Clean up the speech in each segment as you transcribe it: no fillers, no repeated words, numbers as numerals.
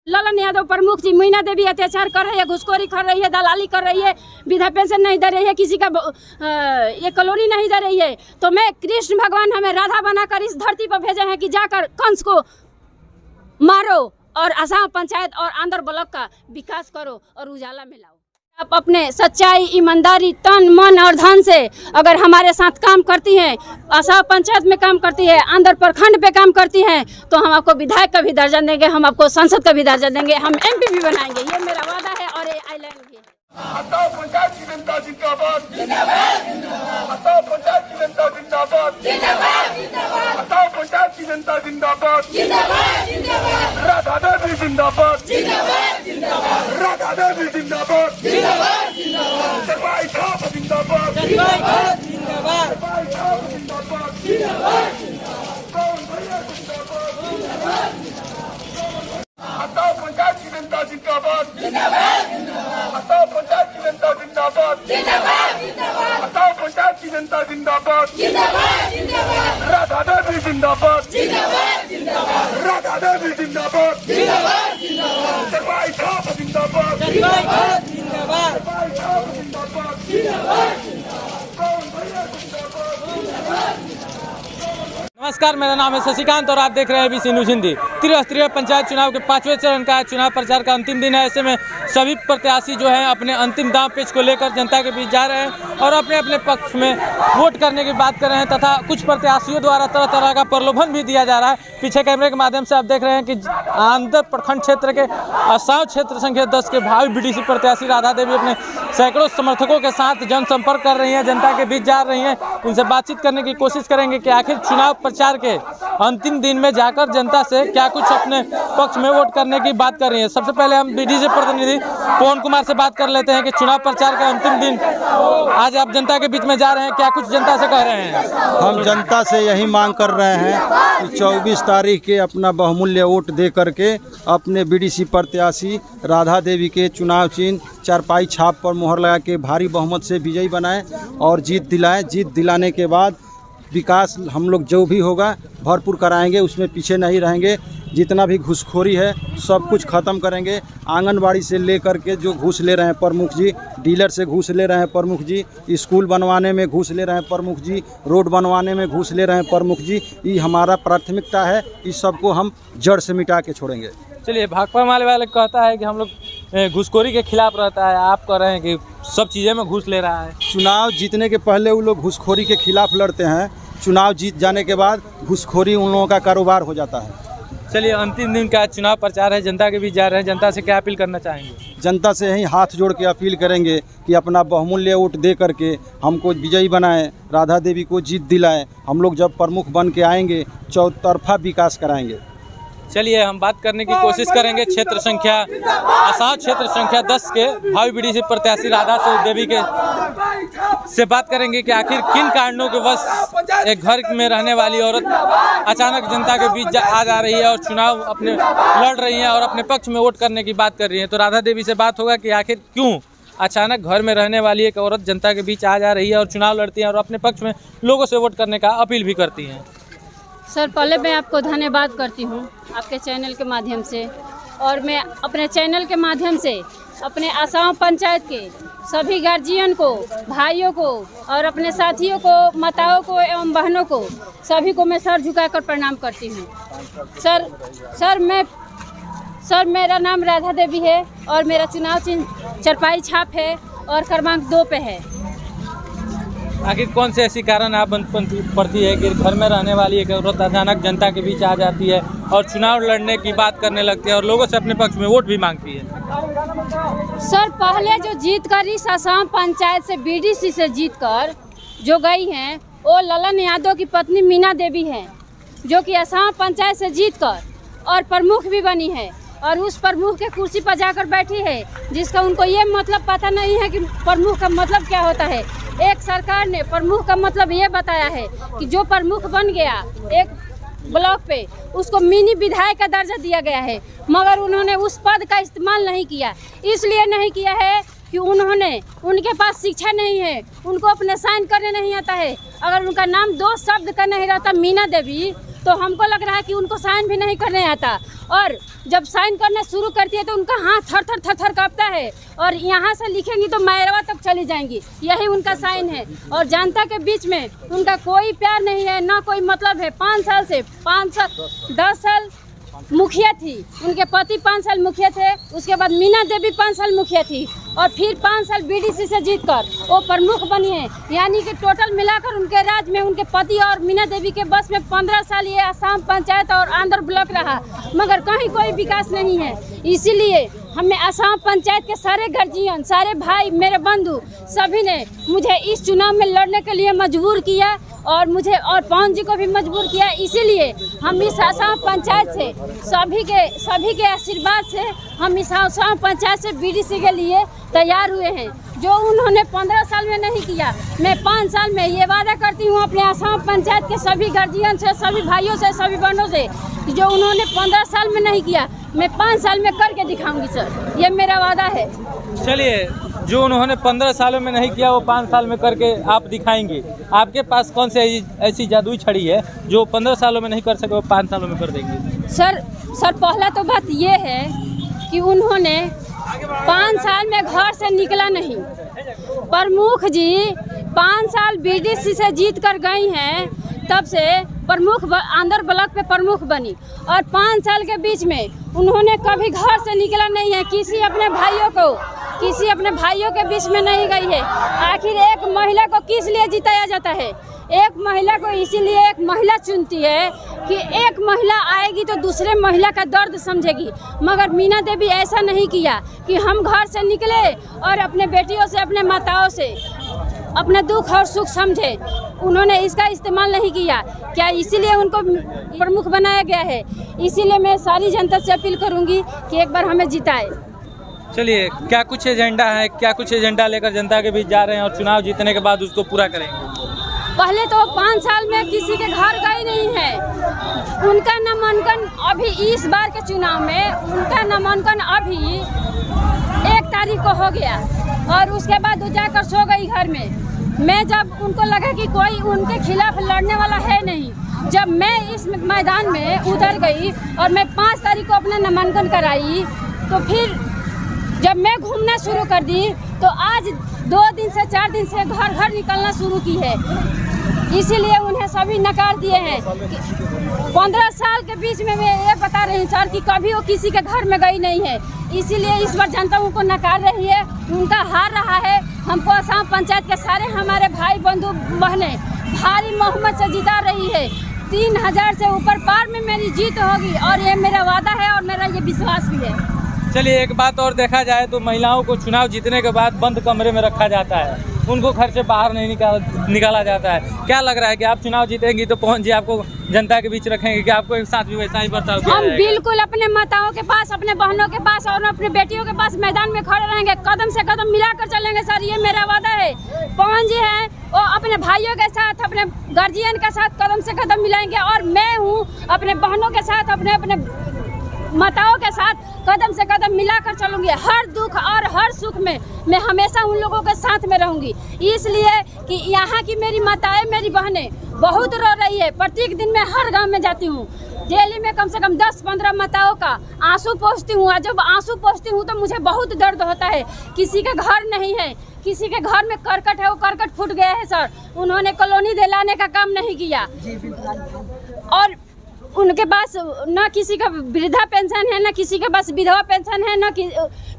ललन यादव प्रमुख जी, मीना देवी अत्याचार कर रही है, घुसखोरी कर रही है, दलाली कर रही है, वृद्धा पेंशन नहीं दे रही है, किसी का ये कलोनी नहीं दे रही है। तो मैं कृष्ण भगवान हमें राधा बनाकर इस धरती पर भेजे हैं कि जाकर कंस को मारो और आसाम पंचायत और आंध्र ब्लॉक का विकास करो और उजाला में लाओ। आप अपने सच्चाई, ईमानदारी, तन मन और धन से अगर हमारे साथ काम करती हैं, आसाम पंचायत में काम करती है, आंध्र प्रखंड पे काम करती हैं, तो हम आपको विधायक का भी दर्जा देंगे, हम आपको सांसद का भी दर्जा देंगे, हम MP भी बनाएंगे। ये मेरा वादा है और ये आइलैंड भी है। आसाम पंचायत की जनता जिंदाबाद, आसाम पंचायत की जनता जिंदाबाद, आसाम पंचायत की जनता जिंदाबाद, राधा देवी जिंदाबाद, राधा देवी जिंदाबाद, चरपाई छाप जिंदाबाद, चरपाई छाप जिंदाबाद, कौन भैया जिंदाबाद, आसाम पंचायत की जनता जिंदाबाद, आसाम पंचायत की जनता जिंदाबाद, आसाम पंचायत की जनता जिंदाबाद, राधा देवी जिंदाबाद, राधा देवी जिंदाबाद, चरपाई छाप जिंदाबाद, चरपाई छाप जिंदाबाद, कौन भैया जिंदाबाद। नमस्कार, मेरा नाम है शशिकांत और आप देख रहे हैं ABC न्यूज़ हिंदी। त्रिस्तरीय पंचायत चुनाव के 5वें चरण का चुनाव प्रचार का अंतिम दिन है। ऐसे में सभी प्रत्याशी जो हैं अपने अंतिम दांव पेच को लेकर जनता के बीच जा रहे हैं और अपने अपने पक्ष में वोट करने की बात कर रहे हैं तथा कुछ प्रत्याशियों द्वारा तरह तरह का प्रलोभन भी दिया जा रहा है। पीछे कैमरे के माध्यम से आप देख रहे हैं कि आंध्र प्रखंड क्षेत्र के आसाम क्षेत्र संख्या 10 के भावी BDC प्रत्याशी राधा देवी अपने सैकड़ों समर्थकों के साथ जनसंपर्क कर रही हैं, जनता के बीच जा रही हैं। इनसे बातचीत करने की कोशिश करेंगे कि आखिर चुनाव प्रचार के अंतिम दिन में जाकर जनता से क्या कुछ अपने पक्ष में वोट करने की बात कर रही है। सबसे पहले हम BDC प्रतिनिधि पवन कुमार से बात कर लेते हैं कि चुनाव प्रचार का अंतिम दिन आज आप जनता के बीच में जा रहे हैं, क्या कुछ जनता से कह रहे हैं? हम जनता से यही मांग कर रहे हैं कि 24 तारीख के अपना बहुमूल्य वोट दे करके अपने BDC प्रत्याशी राधा देवी के चुनाव चिन्ह चारपाई छाप पर मोहर लगा के भारी बहुमत से विजयी बनाएं और जीत दिलाएं। जीत दिलाने के बाद विकास हम लोग जो भी होगा भरपूर कराएंगे, उसमें पीछे नहीं रहेंगे। जितना भी घूसखोरी है सब कुछ ख़त्म करेंगे। आंगनबाड़ी से लेकर के जो घूस ले रहे हैं प्रमुख जी, डीलर से घूस ले रहे हैं प्रमुख जी, स्कूल बनवाने में घूस ले रहे हैं प्रमुख जी, रोड बनवाने में घूस ले रहे हैं प्रमुख जी, ये हमारा प्राथमिकता है। इस सब को हम जड़ से मिटा के छोड़ेंगे। चलिए, भाकपा माले वाले कहता है कि हम लोग घूसखोरी के खिलाफ रहता है, आप कह रहे हैं कि सब चीज़ें में घूस ले रहा है। चुनाव जीतने के पहले वो लोग घूसखोरी के खिलाफ लड़ते हैं, चुनाव जीत जाने के बाद घूसखोरी उन लोगों का कारोबार हो जाता है। चलिए, अंतिम दिन का चुनाव प्रचार है, जनता के बीच जा रहे हैं, जनता से क्या अपील करना चाहेंगे? जनता से यही हाथ जोड़ के अपील करेंगे कि अपना बहुमूल्य वोट दे करके हमको विजयी बनाएं, राधा देवी को जीत दिलाएं। हम लोग जब प्रमुख बन के आएंगे चौतरफा विकास कराएंगे। चलिए, हम बात करने की कोशिश करेंगे आसाम क्षेत्र संख्या 10 के भावी BDC प्रत्याशी राधा देवी के से बात करेंगे कि आखिर किन कारणों के वश एक घर में रहने वाली औरत अचानक जनता के बीच आ जा रही है और चुनाव अपने लड़ रही है और अपने पक्ष में वोट करने की बात कर रही है। तो राधा देवी से बात होगा कि आखिर क्यों अचानक घर में रहने वाली एक औरत जनता के बीच आ जा रही है और चुनाव लड़ती है और अपने पक्ष में लोगों से वोट करने का अपील भी करती हैं। सर, पहले मैं आपको धन्यवाद करती हूँ आपके चैनल के माध्यम से, और मैं अपने चैनल के माध्यम से अपने आसाम पंचायत के सभी गार्जियन को, भाइयों को और अपने साथियों को, माताओं को एवं बहनों को, सभी को मैं सर झुकाकर प्रणाम करती हूँ। सर मेरा नाम राधा देवी है और मेरा चुनाव चिन्ह चारपाई छाप है और क्रमांक 2 पे है। आखिर कौन से ऐसी कारण आप पड़ती है कि घर में रहने वाली एक औरत अचानक जनता के बीच आ जाती है और चुनाव लड़ने की बात करने लगती है और लोगों से अपने पक्ष में वोट भी मांगती है? सर, पहले जो जीत कर इस आसाम पंचायत से BDC से जीत कर जो गई हैं वो ललन यादव की पत्नी मीना देवी हैं, जो कि आसाम पंचायत से जीत कर और प्रमुख भी बनी है और उस प्रमुख के कुर्सी पर जाकर बैठी है, जिसका उनको ये मतलब पता नहीं है कि प्रमुख का मतलब क्या होता है। एक सरकार ने प्रमुख का मतलब ये बताया है कि जो प्रमुख बन गया एक ब्लॉक पे उसको मिनी विधायक का दर्जा दिया गया है, मगर उन्होंने उस पद का इस्तेमाल नहीं किया। इसलिए नहीं किया है कि उनके पास शिक्षा नहीं है, उनको अपने साइन करने नहीं आता है। अगर उनका नाम 2 शब्द का नहीं रहता मीना देवी, तो हमको लग रहा है कि उनको साइन भी नहीं करने आता, और जब साइन करना शुरू करती है तो उनका हाथ थर थर कांपता है, और यहाँ से लिखेंगी तो मैरवा तक चली जाएंगी। यही उनका साइन है, और जनता के बीच में उनका कोई प्यार नहीं है, ना कोई मतलब है। 5 साल से 10 साल मुखिया थी, उनके पति 5 साल मुखिया थे, उसके बाद मीना देवी 5 साल मुखिया थी, और फिर 5 साल बीडीसी से जीतकर वो प्रमुख बनी है। यानी कि टोटल मिलाकर उनके राज्य में उनके पति और मीना देवी के बस में 15 साल ये असम पंचायत और आंध्र ब्लॉक रहा, मगर कहीं कोई विकास नहीं है। इसीलिए हमें असम पंचायत के सारे गार्जियन, सारे भाई, मेरे बंधु सभी ने मुझे इस चुनाव में लड़ने के लिए मजबूर किया, और मुझे और पवन जी को भी मजबूर किया। इसीलिए हम इस असम पंचायत से सभी के आशीर्वाद से हम इस असम पंचायत से बीडीसी के लिए तैयार हुए हैं, जो उन्होंने 15 साल में नहीं किया। मैं 5 साल में ये वादा करती हूँ अपने असम पंचायत के सभी गार्जियन से, सभी भाइयों से, सभी बहनों से, जो उन्होंने 15 साल में नहीं किया मैं 5 साल में करके दिखाऊंगी सर, ये मेरा वादा है। चलिए, जो उन्होंने 15 सालों में नहीं किया वो 5 साल में करके आप दिखाएंगे। आपके पास कौन सी ऐसी जादुई छड़ी है जो 15 सालों में नहीं कर सके वो 5 सालों में कर देंगे? सर पहला तो बात ये है कि उन्होंने 5 साल में घर से निकला नहीं। प्रमुख जी 5 साल बीडीसी से जीत कर गई हैं, तब से प्रमुख आंध्र ब्लॉक पे प्रमुख बनी, और 5 साल के बीच में उन्होंने कभी घर से निकला नहीं है। किसी अपने भाइयों के बीच में नहीं गई है। आखिर एक महिला को किस लिए जिताया जाता है? एक महिला को इसीलिए एक महिला चुनती है कि एक महिला आएगी तो दूसरे महिला का दर्द समझेगी, मगर मीना देवी ऐसा नहीं किया कि हम घर से निकले और अपने बेटियों से, अपने माताओं से अपना दुख और सुख समझे। उन्होंने इसका इस्तेमाल नहीं किया। क्या इसीलिए उनको प्रमुख बनाया गया है? इसीलिए मैं सारी जनता से अपील करूंगी कि एक बार हमें जिताए। चलिए, क्या कुछ एजेंडा है, क्या कुछ एजेंडा लेकर जनता के बीच जा रहे हैं और चुनाव जीतने के बाद उसको पूरा करेंगे? पहले तो 5 साल में किसी के घर गई नहीं है। उनका नामांकन अभी इस बार के चुनाव में उनका नामांकन अभी 1 तारीख को हो गया, और उसके बाद वो जाकर सो गई घर में। मैं जब उनको लगा कि कोई उनके खिलाफ लड़ने वाला है नहीं, जब मैं इस मैदान में उतर गई और मैं 5 तारीख को अपना नामांकन कराई, तो फिर जब मैं घूमना शुरू कर दी तो आज 2 दिन से 4 दिन से घर घर निकलना शुरू की है। इसीलिए उन्हें सभी नकार दिए हैं। 15 साल के बीच में मैं ये बता रही हूँ सर कि कभी वो किसी के घर में गई नहीं है। इसीलिए इस बार जनता उनको नकार रही है, उनका हार रहा है। हमको असम पंचायत के सारे हमारे भाई बंधु बहने भारी बहुमत से जिता रही है। 3000 से ऊपर पार में मेरी जीत होगी, और ये मेरा वादा है और मेरा ये विश्वास भी है। चलिए, एक बात और देखा जाए तो महिलाओं को चुनाव जीतने के बाद बंद कमरे में रखा जाता है, उनको घर से बाहर नहीं निकाला जाता है। क्या लग रहा है कि आप चुनाव जीतेंगी तो पहुंच जी आपको जनता के बीच रखेंगे कि आपको एक साथ भी वैसा ही बर्ताव किया जाएगा? हम बिल्कुल अपने माताओं के पास, अपने बहनों के पास और अपने बेटियों के पास मैदान में खड़े रहेंगे, कदम से कदम मिलाकर चलेंगे सर, ये मेरा वादा है। पवन जी हैं वो अपने भाइयों के साथ, अपने गार्जियन के साथ कदम से कदम मिलाएंगे, और मैं हूँ अपने बहनों के साथ, अपने माताओं के साथ कदम से कदम मिलाकर चलूंगी। हर दुख और हर सुख में मैं हमेशा उन लोगों के साथ में रहूंगी। इसलिए कि यहाँ की मेरी माताएं, मेरी बहनें बहुत रो रही है। प्रत्येक दिन मैं हर गांव में जाती हूँ, डेली में कम से कम 10-15 माताओं का आंसू पोंछती हूँ, और जब आंसू पोंछती हूँ तो मुझे बहुत दर्द होता है। किसी के घर नहीं है, किसी के घर में करकट है, वो करकट फूट गया है सर। उन्होंने कॉलोनी दिलाने का काम नहीं किया, और उनके पास न किसी का वृद्धा पेंशन है, न किसी के पास विधवा पेंशन है, न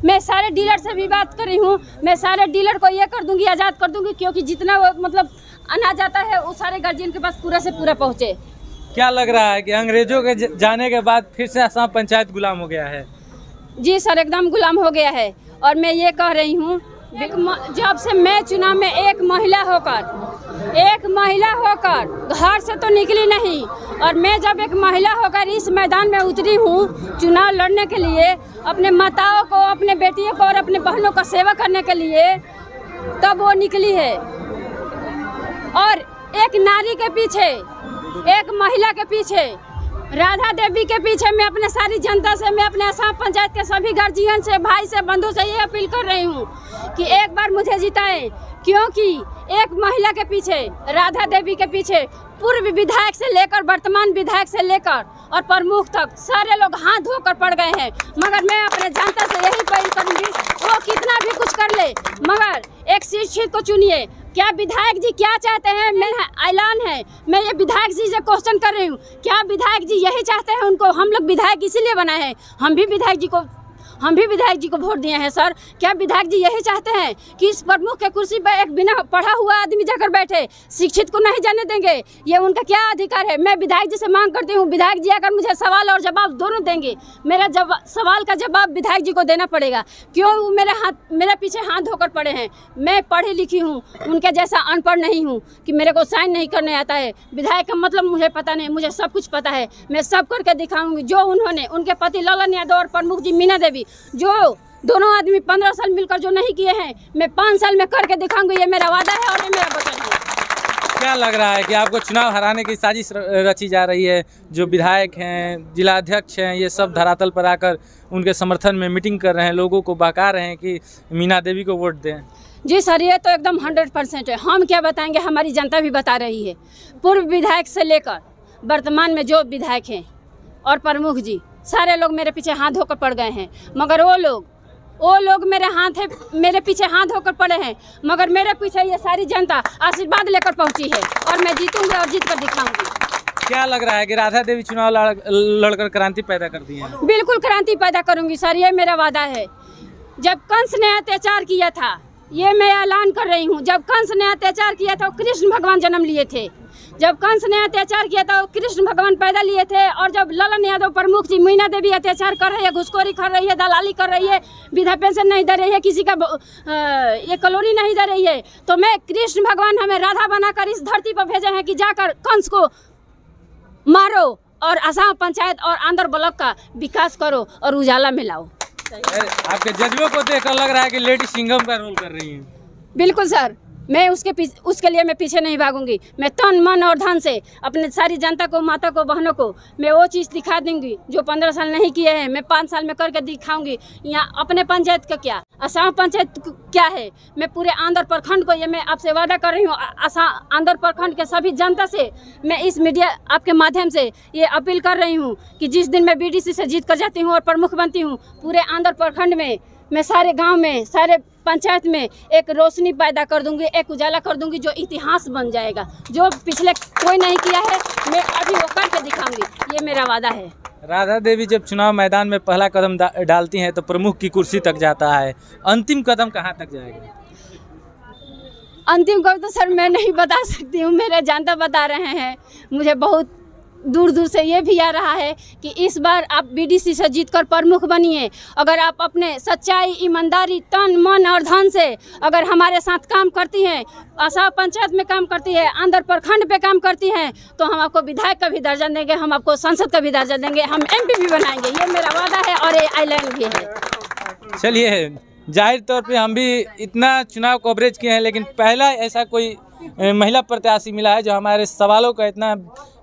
मैं सारे डीलर से भी बात कर रही हूँ। मैं सारे डीलर को ये कर दूंगी, आज़ाद कर दूंगी, क्योंकि जितना वो मतलब अनाज आता है वो सारे गार्जियन के पास पूरा से पूरा पहुँचे। क्या लग रहा है कि अंग्रेजों के जाने के बाद फिर से असम पंचायत गुलाम हो गया है? जी सर, एकदम गुलाम हो गया है। और मैं ये कह रही हूँ, जब से मैं चुनाव में एक महिला होकर घर से तो निकली नहीं, और मैं जब एक महिला होकर इस मैदान में उतरी हूँ चुनाव लड़ने के लिए, अपने माताओं को, अपने बेटियों को और अपने बहनों का सेवा करने के लिए, तब वो निकली है। और एक नारी के पीछे, एक महिला के पीछे राधा देवी के पीछे मैं अपने सारी जनता से, मैं अपने असम पंचायत के सभी गार्जियन से, भाई से, बंधु से ये अपील कर रही हूँ कि एक बार मुझे जिताएं, क्योंकि एक महिला के पीछे, राधा देवी के पीछे पूर्व विधायक से लेकर वर्तमान विधायक से लेकर और प्रमुख तक सारे लोग हाथ धोकर पड़ गए हैं। मगर मैं अपने जनता से यही अपील करूंगी, वो कितना भी कुछ कर ले मगर एक शिक्षित को चुनिए। क्या विधायक जी क्या चाहते हैं? मेरा ऐलान है, मैं ये विधायक जी से क्वेश्चन कर रही हूँ, क्या विधायक जी यही चाहते हैं? उनको हम लोग विधायक इसीलिए बनाए हैं, हम भी विधायक जी को वोट दिए हैं सर। क्या विधायक जी यही चाहते हैं कि इस प्रमुख के कुर्सी पर एक बिना पढ़ा हुआ आदमी जाकर बैठे, शिक्षित को नहीं जाने देंगे? ये उनका क्या अधिकार है? मैं विधायक जी से मांग करती हूँ, विधायक जी अगर मुझे सवाल और जवाब दोनों देंगे, मेरा सवाल का जवाब विधायक जी को देना पड़ेगा। क्यों वो मेरे पीछे हाथ धोकर पड़े हैं? मैं पढ़ी लिखी हूँ, उनके जैसा अनपढ़ नहीं हूँ कि मेरे को साइन नहीं करने आता है। विधायक का मतलब मुझे पता नहीं, मुझे सब कुछ पता है, मैं सब करके दिखाऊंगी। जो उन्होंने, उनके पति ललन यादव और प्रमुख जी मीना देवी, जो दोनों आदमी 15 साल मिलकर जो नहीं किए हैं, मैं 5 साल में करके दिखाऊंगी। ये मेरा वादा है और ये मेरा वचन है। क्या लग रहा है कि आपको चुनाव हराने की साजिश रची जा रही है? जो विधायक हैं, जिलाध्यक्ष हैं, ये सब धरातल पर आकर उनके समर्थन में मीटिंग कर रहे हैं, लोगों को बहका रहे हैं कि मीना देवी को वोट दें। जी सर, ये तो एकदम 100% है। हम क्या बताएंगे, हमारी जनता भी बता रही है। पूर्व विधायक से लेकर वर्तमान में जो विधायक हैं और प्रमुख जी, सारे लोग मेरे पीछे हाथ धोकर पड़ गए हैं। मगर वो लोग मेरे पीछे हाथ धोकर पड़े हैं, मगर मेरे पीछे ये सारी जनता आशीर्वाद लेकर पहुंची है और मैं जीतूंगी और जीत कर दिखाऊंगी। क्या लग रहा है कि राधा देवी चुनाव लड़कर क्रांति पैदा कर दी है? बिल्कुल क्रांति पैदा करूंगी सर, ये मेरा वादा है। जब कंस ने अत्याचार किया था, ये मैं ऐलान कर रही हूँ, जब कंस ने अत्याचार किया था कृष्ण भगवान जन्म लिए थे। जब कंस ने अत्याचार किया था कृष्ण भगवान पैदा लिए थे। और जब ललन यादव प्रमुख जी, मीना देवी अत्याचार कर रही है, घुसखोरी कर रही है, दलाली कर रही है, वृद्धा पेंशन नहीं दे रही है, किसी का ये कलोनी नहीं दे रही है, तो मैं कृष्ण भगवान हमें राधा बनाकर इस धरती पर भेजे हैं कि जाकर कंस को मारो और असम पंचायत और आंध्र ब्लॉक का विकास करो और उजाला में लाओ। आपके जज्बों को देखकर लग रहा है कि लेडी सिंघम का रोल कर रही है। बिल्कुल सर, मैं उसके लिए मैं पीछे नहीं भागूंगी। मैं तन मन और धन से अपने सारी जनता को, माता को, बहनों को मैं वो चीज़ दिखा दूंगी जो 15 साल नहीं किए हैं, मैं 5 साल में करके दिखाऊंगी। यहाँ अपने पंचायत का क्या, असम पंचायत क्या है, मैं पूरे आंध्र प्रखंड को, ये मैं आपसे वादा कर रही हूँ, आंध्र प्रखंड के सभी जनता से मैं इस मीडिया आपके माध्यम से ये अपील कर रही हूँ कि जिस दिन मैं BDC से जीत कर जाती हूँ और प्रमुख बनती हूँ, पूरे आंध्र प्रखंड में मैं सारे गांव में, सारे पंचायत में एक रोशनी पैदा कर दूंगी, एक उजाला कर दूंगी जो इतिहास बन जाएगा, जो पिछले कोई नहीं किया है, मैं अभी वो करके दिखाऊंगी। ये मेरा वादा है। राधा देवी जब चुनाव मैदान में पहला कदम डालती हैं तो प्रमुख की कुर्सी तक जाता है, अंतिम कदम कहां तक जाएगा? अंतिम कदम तो सर मैं नहीं बता सकती हूँ, मेरे जनता बता रहे हैं। मुझे बहुत दूर दूर से ये भी आ रहा है कि इस बार आप BDC से जीतकर प्रमुख बनिए। अगर आप अपने सच्चाई, ईमानदारी, तन मन और धन से अगर हमारे साथ काम करती हैं, असम पंचायत में काम करती है, आंध्र प्रखंड पे काम करती हैं, तो हम आपको विधायक का भी दर्जा देंगे, हम आपको संसद का भी दर्जा देंगे, हम MP भी बनाएंगे। ये मेरा वादा है और ये ऐलान भी है। चलिए, जाहिर तौर पे हम भी इतना चुनाव कवरेज किए हैं, लेकिन पहला ऐसा कोई महिला प्रत्याशी मिला है जो हमारे सवालों का इतना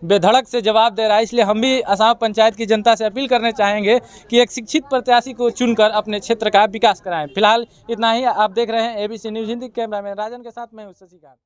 बेधड़क से जवाब दे रहा है। इसलिए हम भी असम पंचायत की जनता से अपील करने चाहेंगे कि एक शिक्षित प्रत्याशी को चुनकर अपने क्षेत्र का विकास कराएं। फिलहाल इतना ही। आप देख रहे हैं ABC न्यूज़ हिंदी, कैमरामैन राजन के साथ मैं हूं शशिकांत।